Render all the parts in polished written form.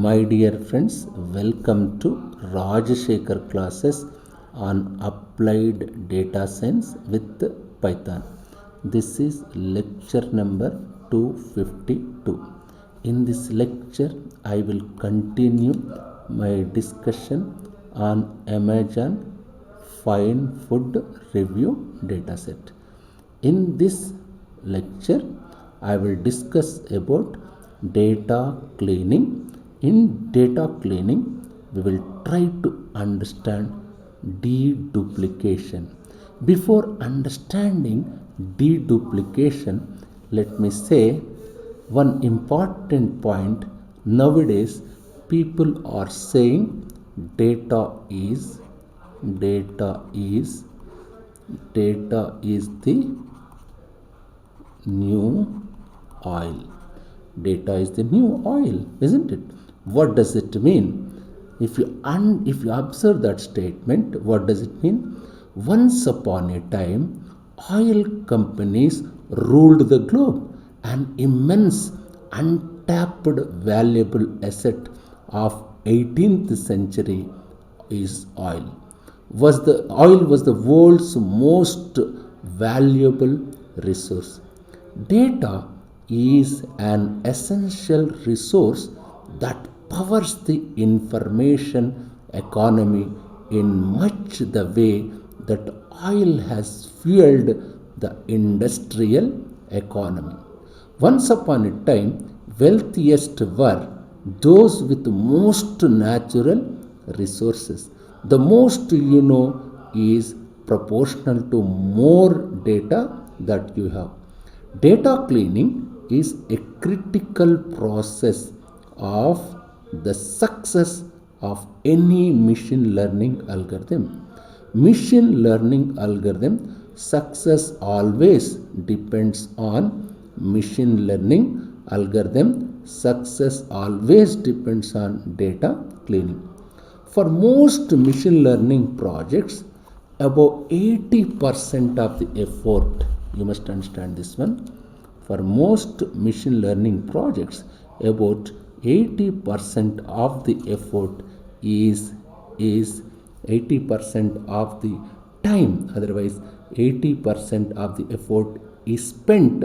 My dear friends, welcome to Rajashekhar classes on applied data science with Python. This is lecture number 252. In this lecture, I will continue my discussion on Amazon Fine Food Review dataset. In this lecture, I will discuss about data cleaning. In data cleaning, we will try to understand deduplication. Before understanding deduplication, let me say one important point. Nowadays, people are saying data is the new oil. Data is the new oil, isn't it? What does it mean? If you observe that statement, what does it mean? Once upon a time, oil companies ruled the globe. An immense untapped valuable asset of 18th century is oil. Oil was the world's most valuable resource. Data is an essential resource that powers the information economy in much the way that oil has fueled the industrial economy. Once upon a time, wealthiest were those with most natural resources. The most you know is proportional to more data that you have. Data cleaning is a critical process of the success of any machine learning algorithm. Machine learning algorithm success always depends on machine learning algorithm. Success always depends on data cleaning. For most machine learning projects, about 80% of the effort, you must understand this one. For most machine learning projects, about 80% of the effort is 80% of the time, otherwise 80% of the effort is spent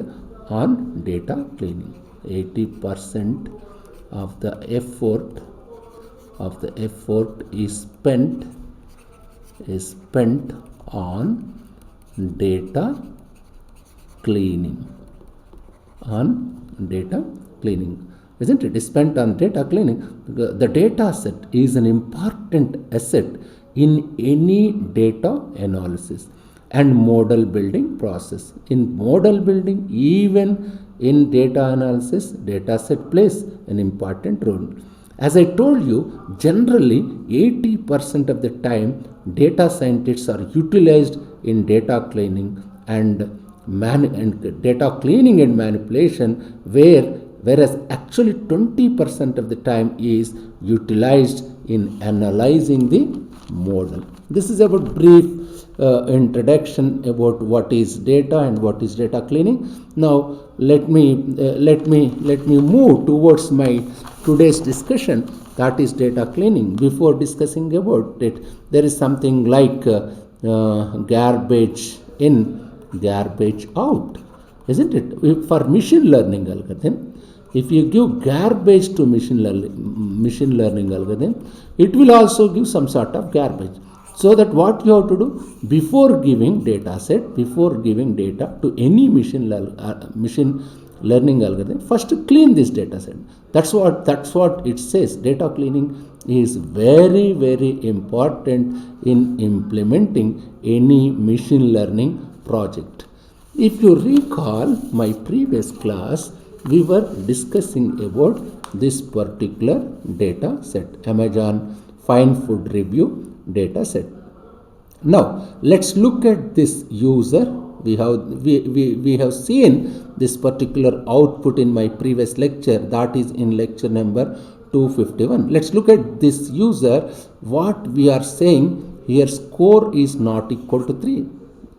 on data cleaning. 80% of the effort is spent on data cleaning. Isn't it? Is spent on data cleaning. The data set is an important asset in any data analysis and model building process. In model building, even in data analysis, data set plays an important role. As I told you, generally 80% of the time data scientists are utilized in data cleaning and data cleaning and manipulation, whereas actually 20% of the time is utilized in analyzing the model. This is about brief introduction about what is data and what is data cleaning. Now let me move towards my today's discussion, that is data cleaning. Before discussing about it, there is something like garbage in, garbage out, isn't it? For machine learning algorithm, if you give garbage to machine learning algorithm, it will also give some sort of garbage. So that what you have to do before giving data set, before giving data to any machine learning algorithm, first clean this data set. That's what it says. Data cleaning is very, very important in implementing any machine learning project. If you recall my previous class, we were discussing about this particular data set, Amazon Fine Food Review data set. Now let's look at this user. We have seen this particular output in my previous lecture, that is in lecture number 251. Let's look at this user. What we are saying here, score is not equal to 3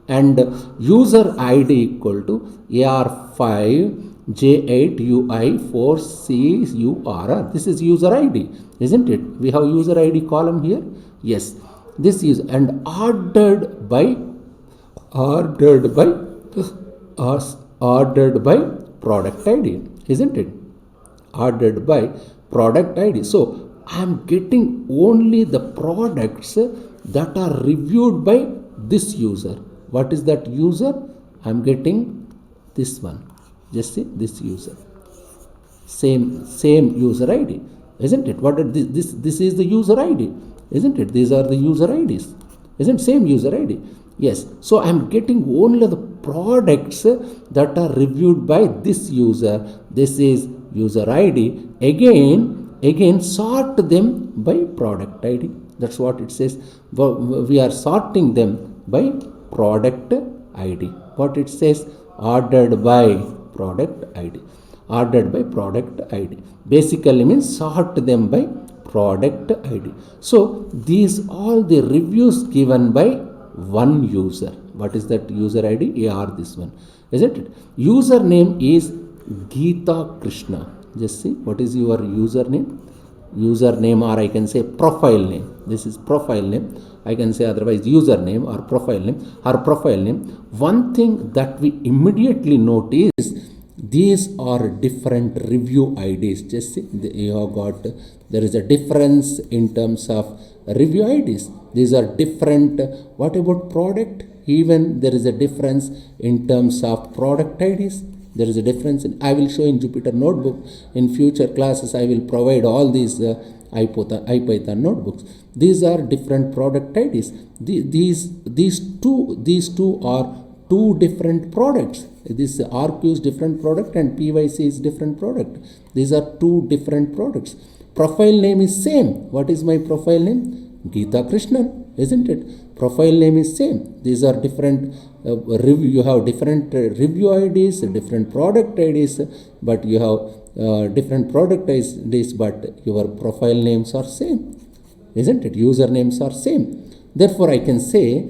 and user ID equal to AR5 J8UI4CURR. This is user ID, isn't it? We have user ID column here. Yes, this is and ordered by ordered by product ID, isn't it? Ordered by product ID. So I am getting only the products that are reviewed by this user. What is that user? I am getting this one. Just see this user. Same user ID, isn't it? What this is the user ID, isn't it? These are the user IDs, isn't same user ID? Yes. So I am getting only the products that are reviewed by this user. This is user ID. Again sort them by product ID. That's what it says. We are sorting them by product ID. What it says? Ordered by product ID. Ordered by product ID. Basically means sort them by product ID. So these all the reviews given by one user. What is that user ID? AR, this one, isn't it? Username is Geeta Krishna. Just see, what is your username? Username, or I can say profile name. This is profile name. I can say otherwise username or profile name. Her profile name. One thing that we immediately notice, these are different review IDs. Just see, you have got, there is a difference in terms of review IDs. These are different. What about product? Even there is a difference in terms of product IDs. There is a difference. I will show in Jupyter Notebook. In future classes, I will provide all these IPython notebooks. These are different product IDs. These two are two different products. This RQ is different product and PYC is different product. These are two different products. Profile name is same. What is my profile name? Geeta Krishnan, isn't it? Profile name is same. These are different review. You have different review IDs, different product IDs, but you have different product IDs, but your profile names are same, isn't it? Usernames are same. Therefore, I can say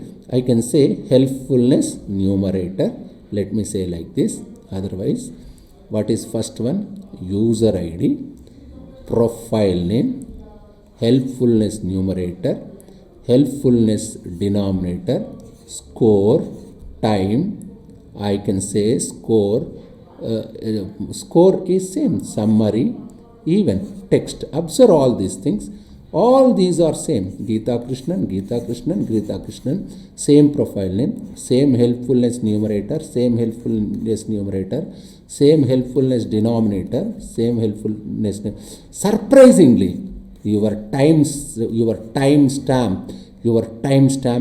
helpfulness numerator. Let me say like this. Otherwise, what is first one? User ID, profile name, helpfulness numerator, helpfulness denominator, score, time. I can say score. Score is same. Summary, even text. Observe all these things. All these are same. Geeta Krishnan, Geeta Krishnan, Geeta Krishnan. Same profile name, same helpfulness numerator, same helpfulness numerator, same helpfulness denominator, same helpfulness. Surprisingly, your timestamp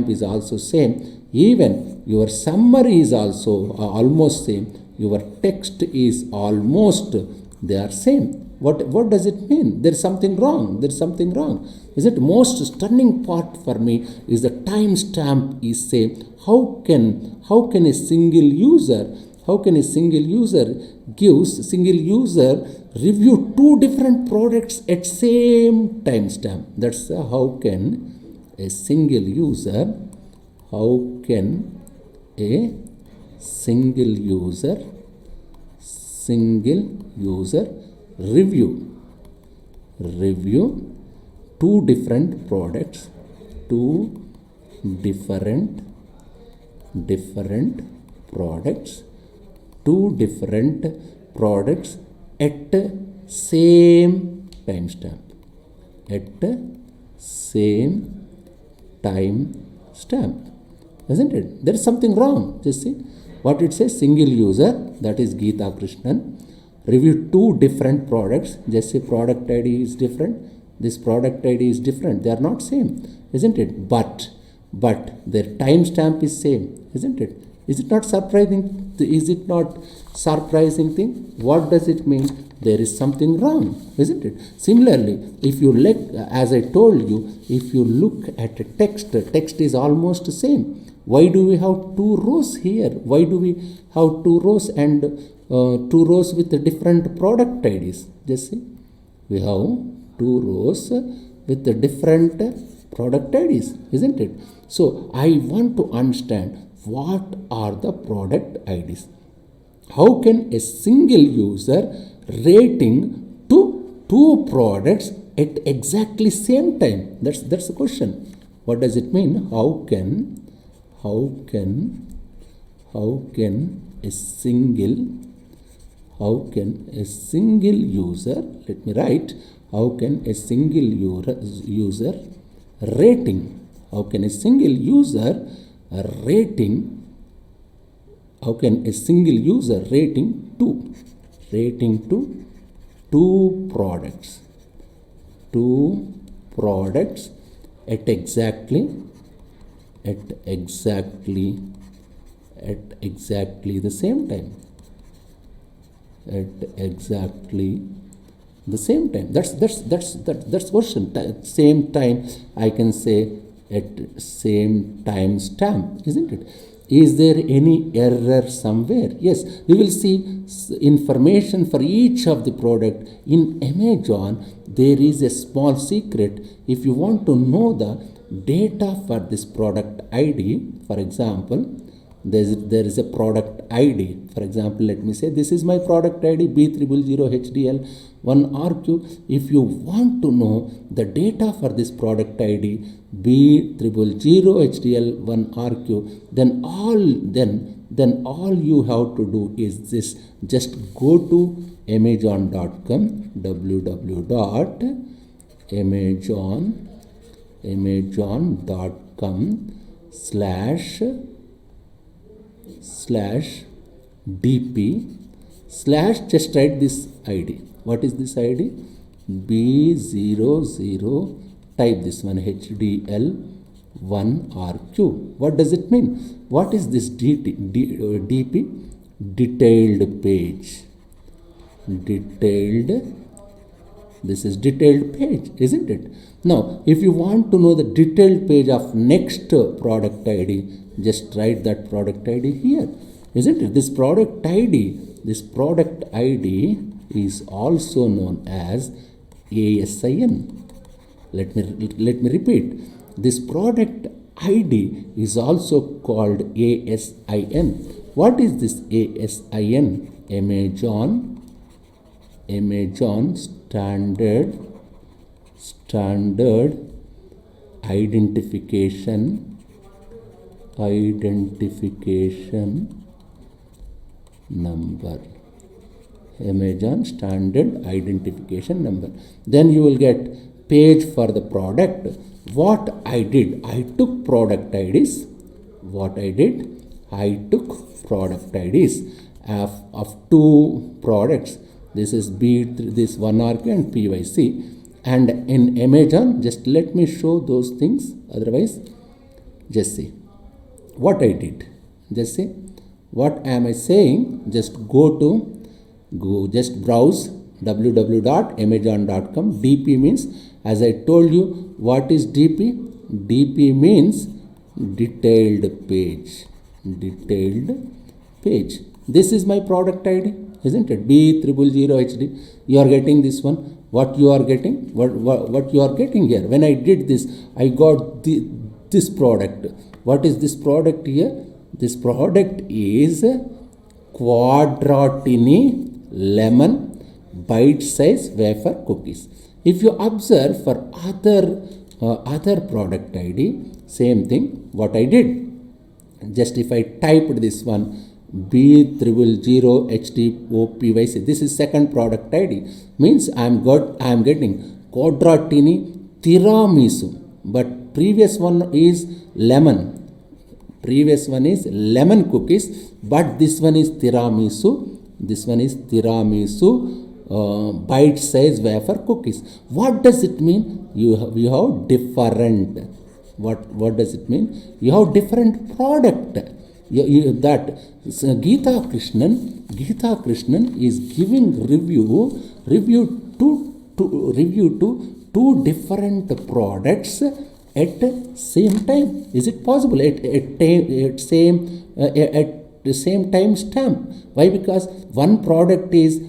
is also same. Even your summary is also almost same. Your text is almost, they are same. What does it mean? There is something wrong. There is something wrong. Is it most stunning part for me is the timestamp is same. How can a single user review two different products at same timestamp? That's how can a single user review two different products, two different products at same timestamp, isn't it? There is something wrong. Just see what it says. Single user, that is Geeta Krishnan, review two different products. Just say product ID is different, this product ID is different. They are not same, isn't it? But their timestamp is same, isn't it? Is it not surprising? Is it not surprising thing? What does it mean? There is something wrong, isn't it? Similarly, if you look, as I told you, if you look at a text, the text is almost the same. Why do we have two rows here? Why do we have two rows and two rows with the different product IDs? Just see, we have two rows with the different product IDs, isn't it? So I want to understand what are the product IDs. how can a single user rating two products at exactly same time? That's the question. What does it mean? How can a single user, let me write, how can a single user rating, how can a single user rating two products at exactly the same time, that's question. Same time, I can say at same time stamp, isn't it? Is there any error somewhere? Yes, we will see information for each of the product in Amazon. There is a small secret. If you want to know the data for this product ID, for example, there is a product ID. For example, let me say this is my product ID B000HDL1RQ. If you want to know the data for this product ID B000HDL1RQ, then all you have to do is this: just go to Amazon.com, www.amazon.com/dp/ just write this ID. What is this ID? B00, type this one, HDL1RQ. What does it mean? What is this DP? Detailed page. This is detailed page, isn't it? Now, if you want to know the detailed page of next product ID, just write that product ID here, isn't it? This product ID is also known as ASIN. Let me repeat. This product ID is also called ASIN. What is this ASIN? Amazon standard identification number. Amazon standard identification number. Then you will get page for the product. What I did, I took product IDs. I took product IDs of two products. This is this 1RQ and PYC. And in Amazon, just let me show those things. Otherwise, just see what I did. Just see what am I saying. Just just browse www.amazon.com. DP means, as I told you, what is DP? DP means detailed page. This is my product ID, isn't it? B000HD. You are getting this one. What you are getting? What you are getting here? When I did this, I got this product. What is this product here? This product is Quadratini lemon bite-size wafer cookies. If you observe for other product ID, same thing. What I did, just if I typed this one B000HDOPYC, this is second product ID, means I am getting Quadratini tiramisu, but previous one is lemon. Previous one is lemon cookies, but this one is tiramisu. Bite-size wafer cookies. What does it mean? You have different. What does it mean? You have different product. That Geeta Krishnan is giving review to two different products at same time. Is it possible at the same time stamp? Why? Because one product is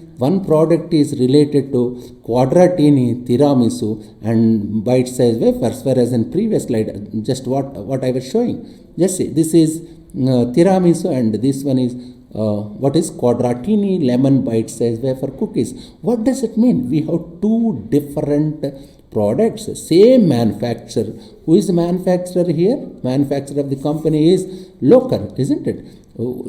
related to Quadratini tiramisu and bite-size wafers, whereas in previous slide, just what I was showing. Just see, this is tiramisu and this one is what is Quadratini lemon bite-sized wafer cookies? What does it mean? We have two different products, same manufacturer. Who is the manufacturer here? Manufacturer of the company is Locker, isn't it?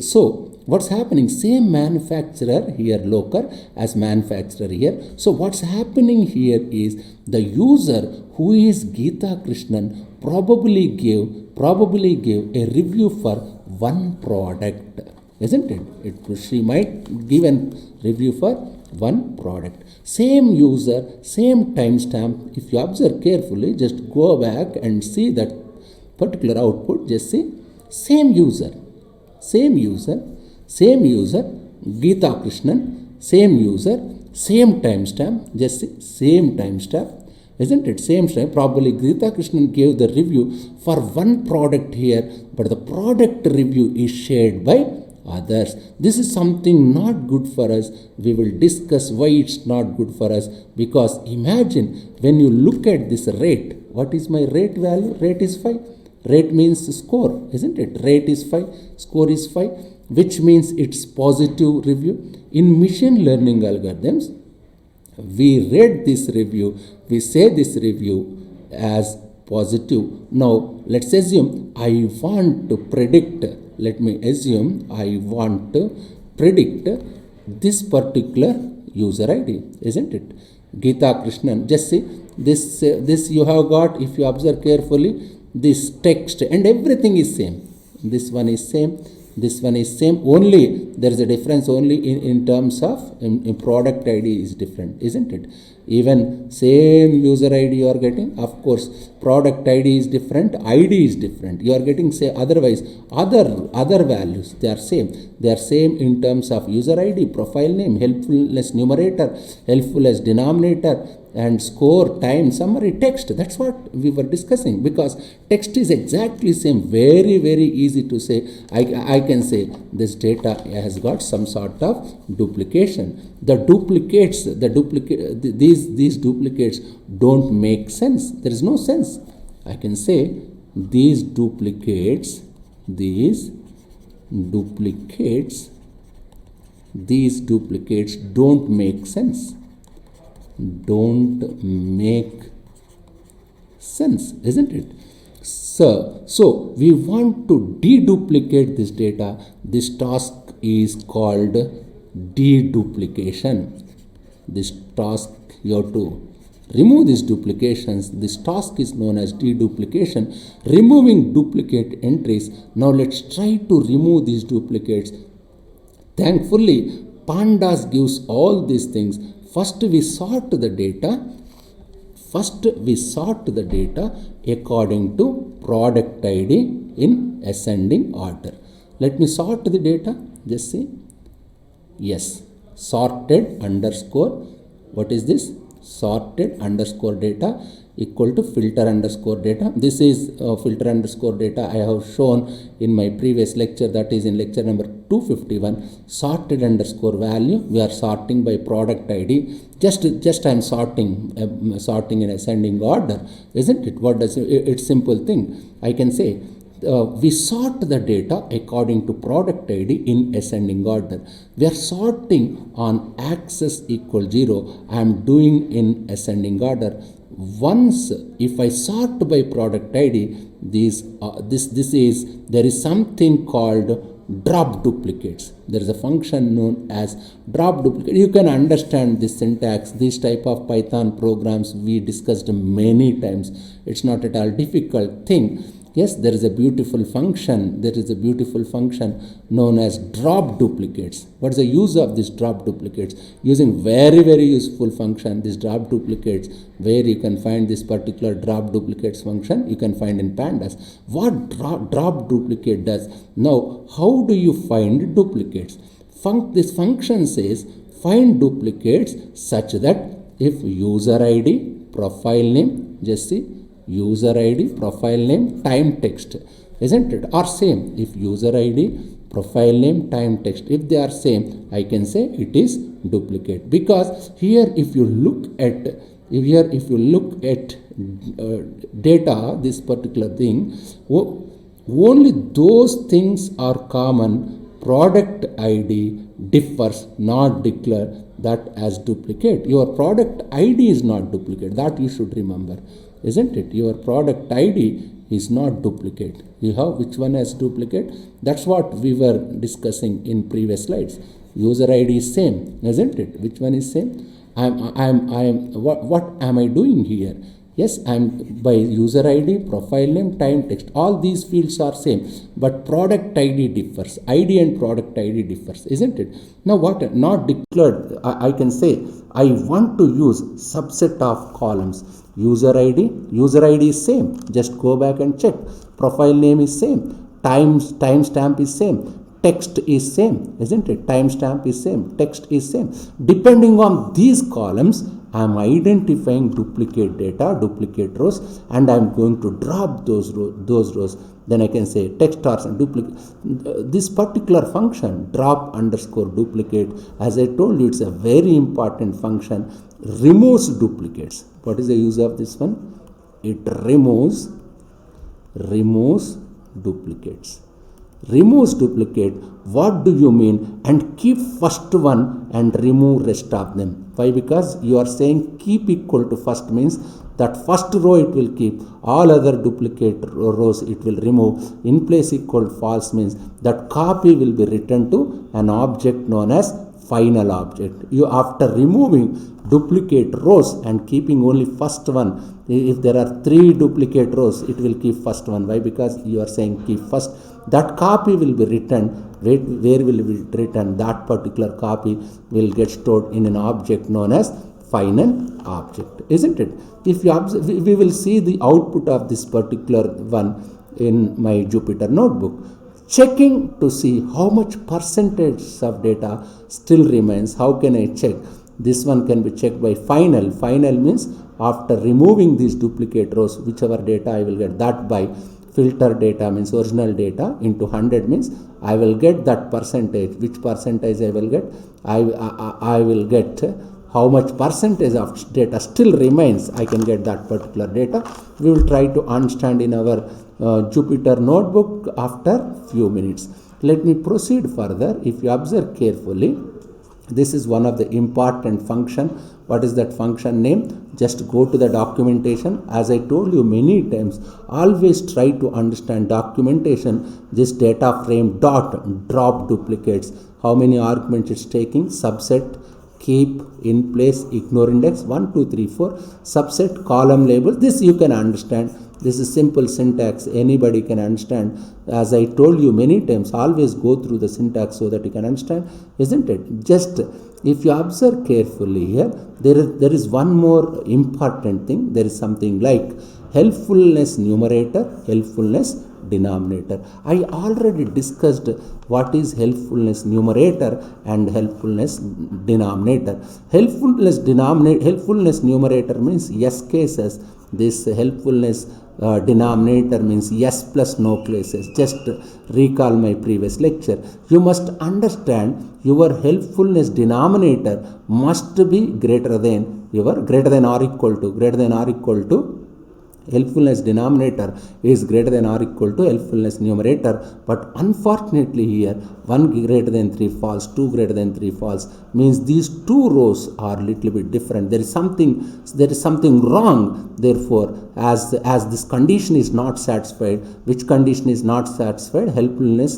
So what's happening? Same manufacturer here, Locker, as manufacturer here. So what's happening here is the user, who is Geeta Krishnan, probably gave a review for one product, isn't it? She might give a review for one product. Same user, same timestamp. If you observe carefully, just go back and see that particular output. Just see, same user, Geeta Krishnan, same user, same timestamp. Just see, same timestamp. Isn't it? Same time. Probably Geeta Krishnan gave the review for one product here, but the product review is shared by others. This is something not good for us. We will discuss why it's not good for us, because imagine when you look at this rate. What is my rate value? Rate is 5. Rate means score, isn't it? Rate is 5, score is 5, which means it's positive review. In machine learning algorithms, we rate this review, we say this review as positive. Now let's assume I want to predict, this particular user ID, isn't it? Geeta Krishnan. Just see, this you have got, if you observe carefully, this text and everything is same. This one is same, this one is same, only there is a difference only in terms of in product ID is different, isn't it? Even same user ID you are getting, of course product ID is different, ID is different, you are getting, say, otherwise other values they are same in terms of user ID, profile name, helpfulness numerator, helpfulness denominator, and score, time, summary, text. That's what we were discussing, because text is exactly same. Very easy to say. I can say this data has got some sort of duplication. These duplicates don't make sense. There is no sense. I can say these duplicates don't make sense. Isn't it? So we want to deduplicate this data. This task is called deduplication. This task, you have to remove these duplications. This task is known as deduplication, removing duplicate entries. Now let's try to remove these duplicates. Thankfully, Pandas gives all these things. First we sort the data according to product ID in ascending order. Let me sort the data. Just see. Yes, sorted underscore. What is this? Sorted underscore data equal to filter underscore data. This is filter underscore data I have shown in my previous lecture, that is in lecture number 251. Sorted underscore value, we are sorting by product ID. Just I am sorting in ascending order, isn't it? What does it? It's simple thing. I can say we sort the data according to product ID in ascending order. We are sorting on axis equal 0. I am doing in ascending order. Once if I sort by product ID, there is something called drop duplicates. There is a function known as drop duplicate. You can understand this syntax. This type of Python programs we discussed many times. It's not at all difficult thing. Yes, there is a beautiful function. Known as drop duplicates. What's the use of this drop duplicates? Using very useful function, this drop duplicates, where you can find this particular drop duplicates function, you can find in Pandas. What drop duplicate does? Now, how do you find duplicates? This function says find duplicates such that if user ID, profile name, just see, user ID, profile name, time text, isn't it? Or same. If user ID, profile name, time text, if they are same, I can say it is duplicate. Because here if you look at data, this particular thing, only those things are common product ID differs, not declare that as duplicate. Your product ID is not duplicate. That you should remember, isn't it? Your product ID is not duplicate. You have which one as duplicate? That's what we were discussing in previous slides. User ID is same, isn't it? Which one is same? What am I doing here? Yes, I'm by user ID, profile name, time text. All these fields are same, but product ID differs. ID and product ID differs, isn't it? Now what? Not declared. I can say I want to use subset of columns. User ID is same. Just go back and check. Profile name is same. Timestamp is same. Text is same, isn't it? Timestamp is same. Text is same. Depending on these columns, I am identifying duplicate data, duplicate rows, and I am going to drop those rows. Then I can say text or duplicate. This particular function, drop underscore duplicate, as I told you, it's a very important function, removes duplicates. What is the use of this one? It removes duplicates. Removes duplicate. What do you mean? And keep first one and remove rest of them. Why? Because you are saying keep equal to first means that first row it will keep, all other duplicate rows it will remove. In place equal false means that copy will be returned to an object known as final object. You, after removing duplicate rows and keeping only first one, if there are 3 duplicate rows, it will keep first one. Why? Because you are saying keep first. That copy will be returned. Where will it be written? That particular copy will get stored in an object known as final object, isn't it? If you observe, we will see the output of this particular one in my Jupyter notebook. Checking to see how much percentage of data still remains. How can I check? This one can be checked by final. Final means after removing these duplicate rows, whichever data I will get, that by filter data means original data into 100 means I will get that percentage. Which percentage I will get? I will get how much percentage of data still remains. I can get that particular data. We will try to understand in our Jupyter notebook after few minutes. Let me proceed further. If you observe carefully, this is one of the important function. What is that function name? Just go to the documentation. As I told you many times, always try to understand documentation. This data frame dot drop duplicates. How many arguments it's taking? Subset, keep, in place, ignore index, 1, 2, 3, 4, subset, column labels. This you can understand. This is simple syntax. Anybody can understand. As I told you many times, always go through the syntax so that you can understand, isn't it? Just if you observe carefully here, there is one more important thing. There is something like helpfulness numerator, helpfulness denominator. I already discussed what is helpfulness numerator and helpfulness denominator. Helpfulness numerator means yes cases. This helpfulness denominator means yes plus no cases. Just recall my previous lecture. You must understand your helpfulness denominator must be greater than or equal to helpfulness denominator is greater than or equal to helpfulness numerator. But unfortunately here 1 greater than 3 false, 2 greater than 3 false means these two rows are little bit different. There is something wrong. Therefore, as this condition is not satisfied, which condition is not satisfied? Helpfulness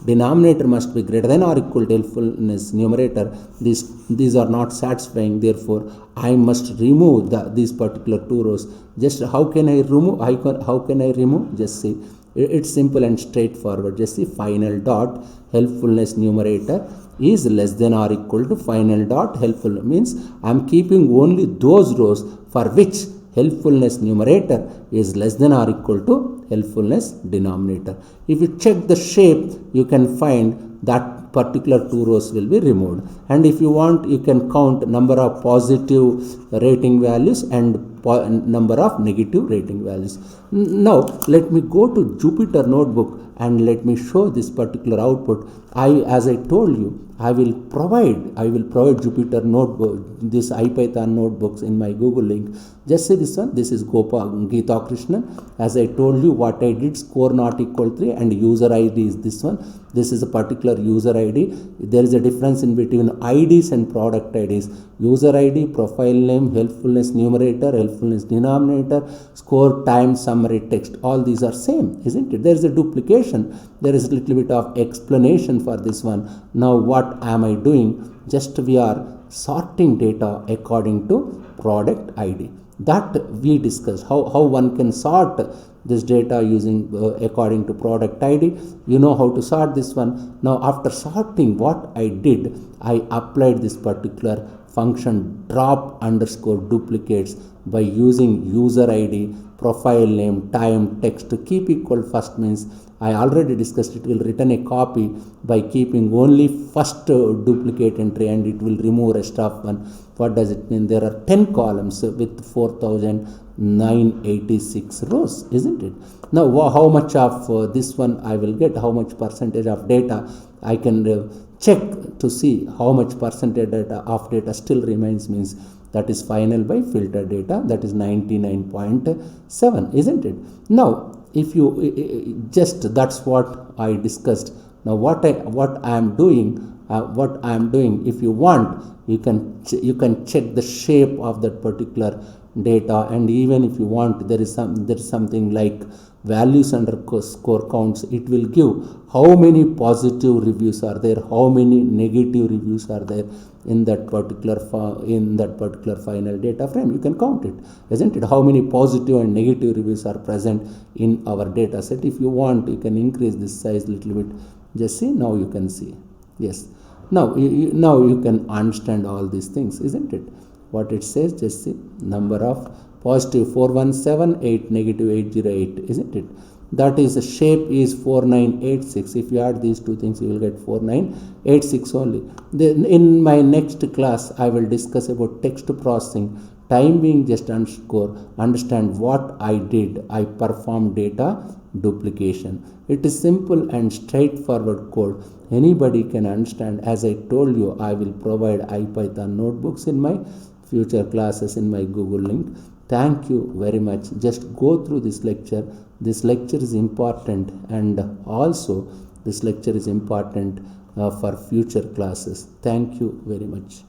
denominator must be greater than or equal to helpfulness numerator. These are not satisfying. Therefore, I must remove these particular two rows. Just how can I remove? Just see. It's simple and straightforward. Just see final dot helpfulness numerator is less than or equal to final dot helpful means I am keeping only those rows for which helpfulness numerator is less than or equal to helpfulness denominator. If you check the shape, you can find that particular 2 rows will be removed. And if you want, you can count number of positive rating values and number of negative rating values. Now let me go to Jupyter Notebook and let me show this particular output. As I told you, I will provide Jupyter Notebook, this IPython notebooks in my Google link. Just see this one. This is Geeta Krishnan. As I told you, what I did, score not equal 3 and user ID is this one. This is a particular user ID. There is a difference in between IDs and product IDs. User ID, profile name, helpfulness numerator, helpfulness denominator, score, time, summary, text. All these are same, isn't it? There is a duplication. There is a little bit of explanation for this one. Now what am I doing? Just we are sorting data according to product ID. That we discussed how one can sort this data using according to product ID. You know how to sort this one. Now after sorting, what I did, I applied this particular function drop underscore duplicates by using user ID, profile name, time, text to keep equal first means I already discussed it will return a copy by keeping only first duplicate entry and it will remove rest of one. What does it mean? There are 10 columns with 4,986 rows, isn't it? Now how much of this one I will get, how much percentage of data I can check to see how much percentage of data still remains, means that is final by filter data, that is 99.7, isn't it? Now if you just, that's what I discussed. Now what I am doing, if you want, you can check the shape of that particular data, and even if you want, there is something like values underscore counts. It will give how many positive reviews are there, how many negative reviews are there in that particular final data frame. You can count it, isn't it? How many positive and negative reviews are present in our data set. If you want, you can increase this size a little bit. Just see, now you can see. Yes, now you can understand all these things, isn't it? What it says, just see, number of positive 4178, negative 808, isn't it? That is, the shape is 4986. If you add these two things, you will get 4986 only. Then in my next class, I will discuss about text processing. Time being just understand what I did. I performed data duplication. It is simple and straightforward code. Anybody can understand. As I told you, I will provide IPython notebooks in my future classes in my Google link. Thank you very much. Just go through this lecture. This lecture is important, and also this lecture is important for future classes. Thank you very much.